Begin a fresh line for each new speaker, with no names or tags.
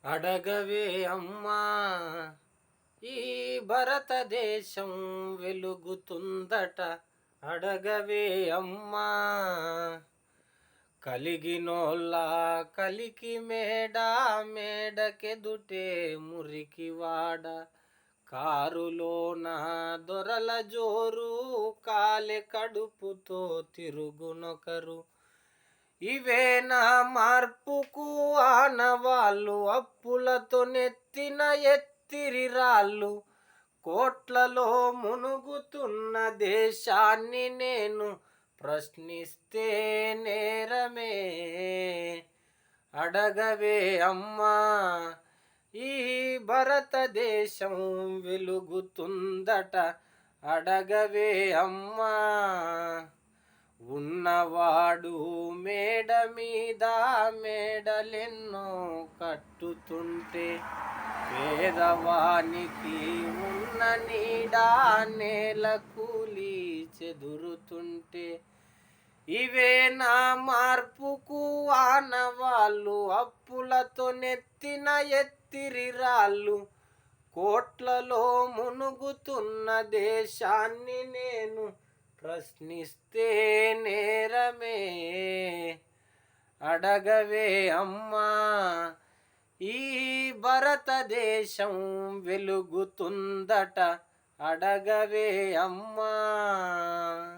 అడగవే అమ్మా, ఈ భారతదేశం వెలుగుతుందట. అడగవే అమ్మా, కలిగినోళ్ళ కలికి మేడ, మేడకెదుటే మురికివాడ. కారులోన దొరల జోరు, కాలె కడుపుతో తిరుగునొకరు. ఇవేనా మార్పుకు ఆనవాళ్ళు, అప్పులతో నెత్తిన ఎత్తిరి రాళ్ళు. కోట్లలో మునుగుతున్న దేశాన్ని నేను ప్రశ్నిస్తే నేరమే. అడగవే అమ్మా, ఈ భారతదేశం వెలుగుతుందట. అడగవే అమ్మా, ఉన్నవాడు మేడ మీద మేడలెన్నో కట్టుతుంటే, పేదవానికి ఉన్న నీడ నేల కూలి చెదురుతుంటే. ఇవే నా మార్పుకు ఆనవాళ్ళు, అప్పులతో నెత్తిన ఎత్తిరి రాళ్ళు. కోట్లలో మునుగుతున్న దేశాన్ని నేను ప్రశ్నిస్తే నేరమే. అడగవే అమ్మా, ఈ భారతదేశం వెలుగుతుందట. అడగవే అమ్మా.